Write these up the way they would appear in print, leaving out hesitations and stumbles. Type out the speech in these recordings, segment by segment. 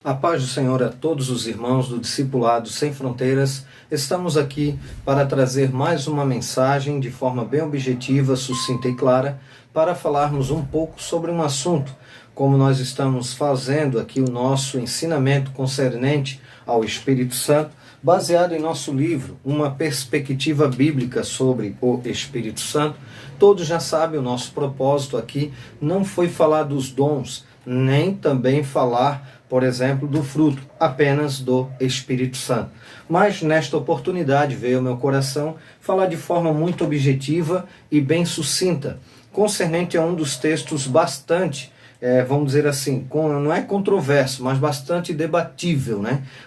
A paz do Senhor a todos os irmãos do Discipulado Sem Fronteiras. Estamos aqui para trazer mais uma mensagem de forma bem objetiva, sucinta e clara, para falarmos um pouco sobre um assunto, como nós estamos fazendo aqui o nosso ensinamento concernente ao Espírito Santo, baseado em nosso livro, Uma Perspectiva Bíblica sobre o Espírito Santo. Todos já sabem, o nosso propósito aqui não foi falar dos dons, nem também falar, por exemplo, do fruto, apenas do Espírito Santo. Mas nesta oportunidade veio ao meu coração falar de forma muito objetiva e bem sucinta, concernente a um dos textos bastante, vamos dizer assim, não é controverso, mas bastante debatível,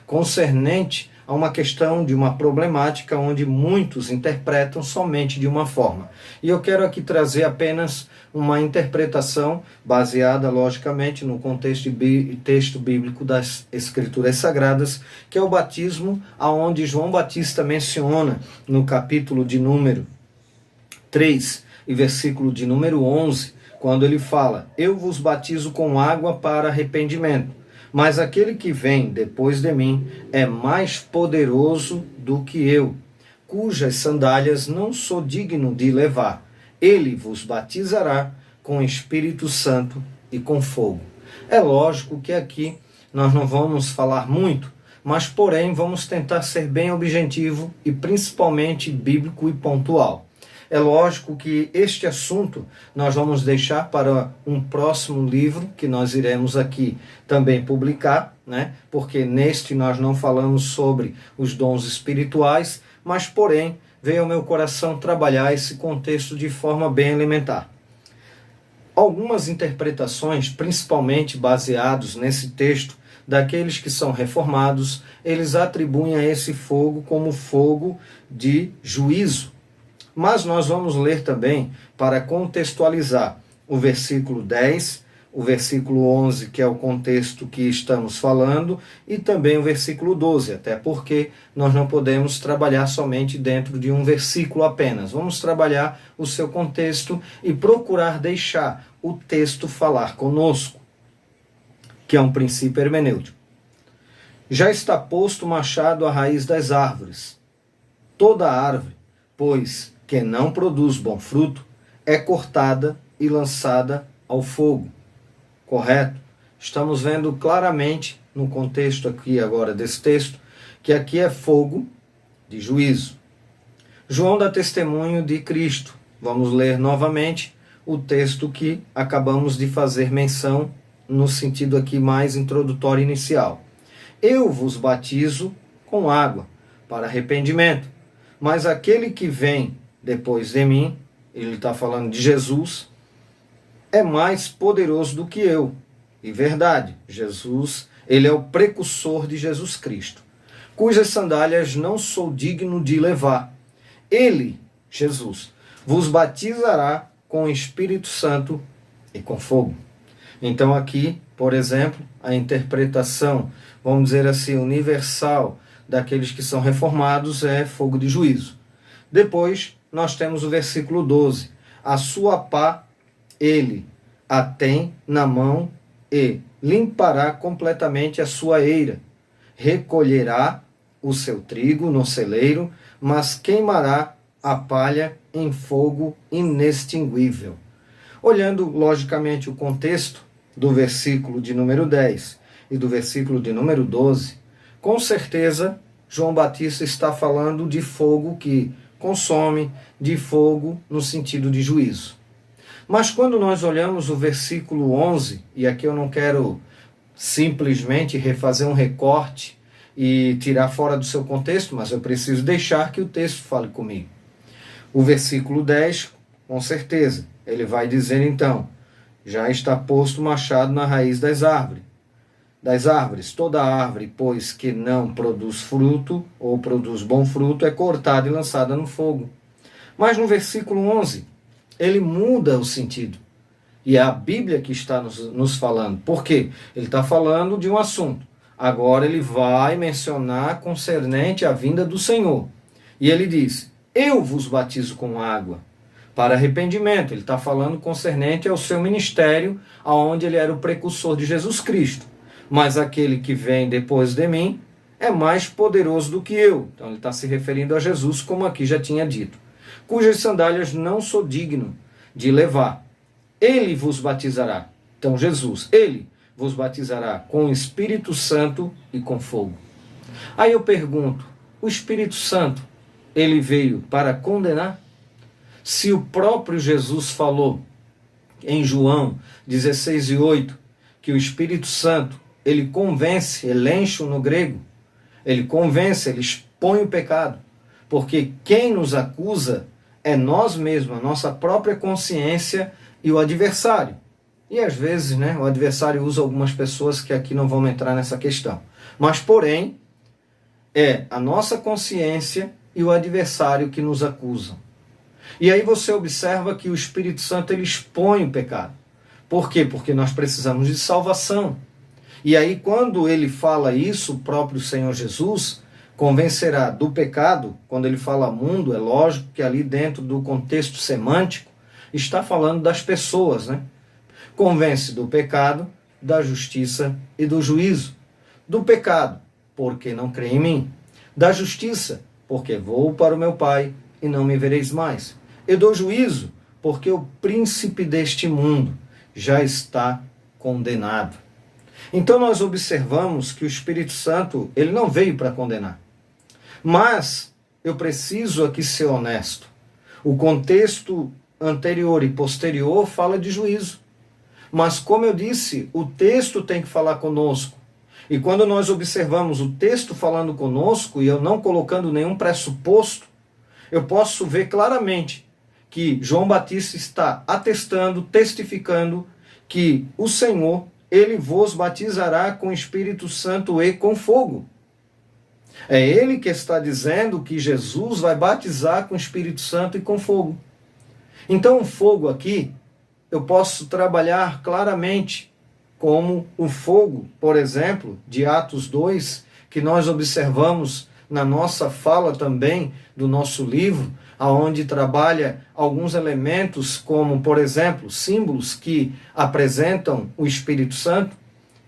concernente a uma questão de uma problemática onde muitos interpretam somente de uma forma. E eu quero aqui trazer apenas uma interpretação baseada, logicamente, no texto bíblico das Escrituras Sagradas, que é o batismo, aonde João Batista menciona no capítulo de número 3 e versículo de número 11, quando ele fala: "Eu vos batizo com água para arrependimento, mas aquele que vem depois de mim é mais poderoso do que eu, cujas sandálias não sou digno de levar. Ele vos batizará com Espírito Santo e com fogo." É lógico que aqui nós não vamos falar muito, mas porém vamos tentar ser bem objetivo e principalmente bíblico e pontual. É lógico que este assunto nós vamos deixar para um próximo livro que nós iremos aqui também publicar, porque neste nós não falamos sobre os dons espirituais, mas porém veio ao meu coração trabalhar esse contexto de forma bem elementar. Algumas interpretações, principalmente baseados nesse texto, daqueles que são reformados, eles atribuem a esse fogo como fogo de juízo. Mas nós vamos ler também, para contextualizar, o versículo 10, o versículo 11, que é o contexto que estamos falando, e também o versículo 12, até porque nós não podemos trabalhar somente dentro de um versículo apenas. Vamos trabalhar o seu contexto e procurar deixar o texto falar conosco, que é um princípio hermenêutico. Já está posto o machado à raiz das árvores. Toda árvore, pois, que não produz bom fruto, é cortada e lançada ao fogo. Correto? Estamos vendo claramente, no contexto aqui agora desse texto, que aqui é fogo de juízo. João dá testemunho de Cristo. Vamos ler novamente o texto que acabamos de fazer menção, no sentido aqui mais introdutório inicial. Eu vos batizo com água para arrependimento, mas aquele que vem depois de mim, ele está falando de Jesus, é mais poderoso do que eu. E verdade, Jesus, ele é o precursor de Jesus Cristo, cujas sandálias não sou digno de levar. Ele, Jesus, vos batizará com o Espírito Santo e com fogo. Então aqui, por exemplo, a interpretação, vamos dizer assim, universal daqueles que são reformados é fogo de juízo. Depois, nós temos o versículo 12. A sua pá ele a tem na mão e limpará completamente a sua eira. Recolherá o seu trigo no celeiro, mas queimará a palha em fogo inextinguível. Olhando, logicamente, o contexto do versículo de número 10 e do versículo de número 12, com certeza, João Batista está falando de fogo que consome, de fogo no sentido de juízo. Mas quando nós olhamos o versículo 11, e aqui eu não quero simplesmente refazer um recorte e tirar fora do seu contexto, mas eu preciso deixar que o texto fale comigo. O versículo 10, com certeza, ele vai dizer então: já está posto o machado na raiz das árvores. Toda árvore, pois, que não produz fruto, ou produz bom fruto, é cortada e lançada no fogo. Mas no versículo 11, ele muda o sentido. E é a Bíblia que está nos falando. Por quê? Ele está falando de um assunto. Agora ele vai mencionar concernente à vinda do Senhor. E ele diz: eu vos batizo com água para arrependimento. Ele está falando concernente ao seu ministério, aonde ele era o precursor de Jesus Cristo. mas aquele que vem depois de mim é mais poderoso do que eu. Então ele está se referindo a Jesus, como aqui já tinha dito. Cujas sandálias não sou digno de levar. Ele vos batizará. Então Jesus, ele vos batizará com o Espírito Santo e com fogo. Aí eu pergunto, o Espírito Santo, ele veio para condenar? Se o próprio Jesus falou em João 16:8, que o Espírito Santo, ele convence, elencho no grego, ele convence, ele expõe o pecado, porque quem nos acusa é nós mesmos, a nossa própria consciência e o adversário. E às vezes, o adversário usa algumas pessoas que aqui não vão entrar nessa questão. Mas, porém, é a nossa consciência e o adversário que nos acusam. E aí você observa que o Espírito Santo ele expõe o pecado. Por quê? Porque nós precisamos de salvação. E aí quando ele fala isso, o próprio Senhor Jesus convencerá do pecado. Quando ele fala mundo, é lógico que ali dentro do contexto semântico está falando das pessoas, Convence do pecado, da justiça e do juízo. Do pecado, porque não crê em mim. Da justiça, porque vou para o meu Pai e não me vereis mais. E do juízo, porque o príncipe deste mundo já está condenado. Então nós observamos que o Espírito Santo, ele não veio para condenar. Mas eu preciso aqui ser honesto. O contexto anterior e posterior fala de juízo. Mas como eu disse, o texto tem que falar conosco. E quando nós observamos o texto falando conosco, e eu não colocando nenhum pressuposto, eu posso ver claramente que João Batista está atestando, testificando que o Senhor, ele vos batizará com o Espírito Santo e com fogo. É ele que está dizendo que Jesus vai batizar com o Espírito Santo e com fogo. Então o fogo aqui, eu posso trabalhar claramente como o fogo, por exemplo, de Atos 2, que nós observamos na nossa fala também do nosso livro, aonde trabalha alguns elementos como, por exemplo, símbolos que apresentam o Espírito Santo,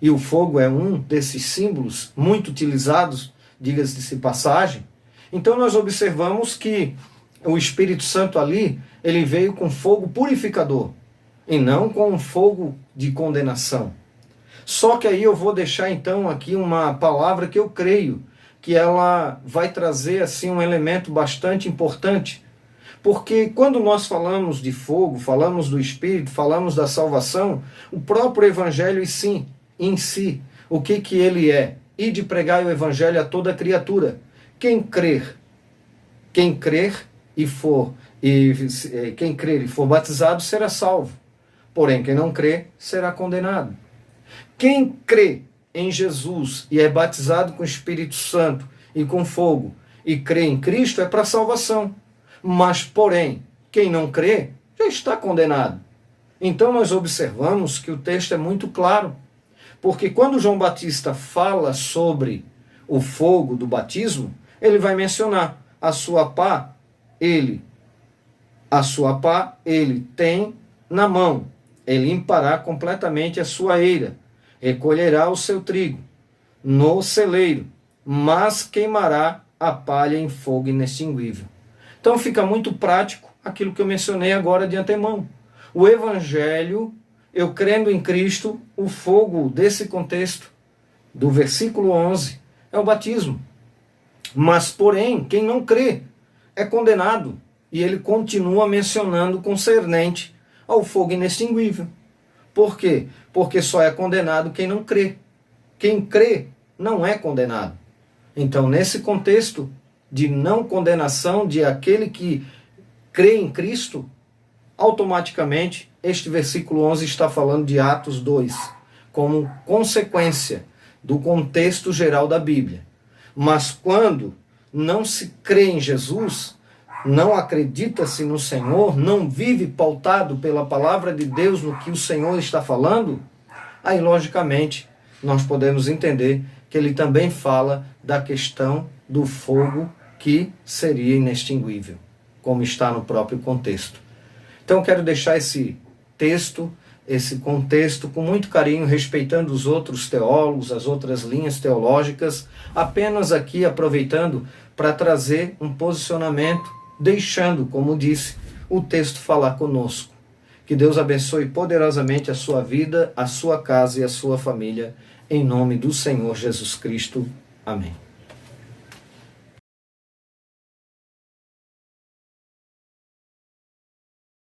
e o fogo é um desses símbolos muito utilizados, diga-se de passagem. Então nós observamos que o Espírito Santo ali, ele veio com fogo purificador, e não com um fogo de condenação. Só que aí eu vou deixar então aqui uma palavra que eu creio que ela vai trazer assim um elemento bastante importante. Porque quando nós falamos de fogo, falamos do Espírito, falamos da salvação, o próprio Evangelho em si, o que ele é? E de pregar o Evangelho a toda criatura. Quem crer e for batizado será salvo. Porém, quem não crê será condenado. Quem crê em Jesus e é batizado com o Espírito Santo e com fogo e crê em Cristo é para salvação. Mas, porém, quem não crê já está condenado. Então nós observamos que o texto é muito claro. Porque quando João Batista fala sobre o fogo do batismo, ele vai mencionar a sua pá ele tem na mão. Ele limpará completamente a sua eira, recolherá o seu trigo no celeiro, mas queimará a palha em fogo inextinguível. Então fica muito prático aquilo que eu mencionei agora de antemão. O Evangelho, eu crendo em Cristo, o fogo desse contexto, do versículo 11, é o batismo. Mas, porém, quem não crê é condenado. E ele continua mencionando concernente ao fogo inextinguível. Por quê? Porque só é condenado quem não crê. Quem crê não é condenado. Então, nesse contexto de não condenação de aquele que crê em Cristo, automaticamente este versículo 11 está falando de Atos 2, como consequência do contexto geral da Bíblia. Mas quando não se crê em Jesus, não acredita-se no Senhor, não vive pautado pela palavra de Deus no que o Senhor está falando, aí logicamente nós podemos entender que ele também fala da questão do fogo que seria inextinguível, como está no próprio contexto. Então quero deixar esse texto esse contexto com muito carinho, respeitando os outros teólogos, as outras linhas teológicas, apenas aqui aproveitando para trazer um posicionamento, deixando, como disse, o texto falar conosco. Que Deus abençoe poderosamente a sua vida, a sua casa e a sua família, em nome do Senhor Jesus Cristo. Amém.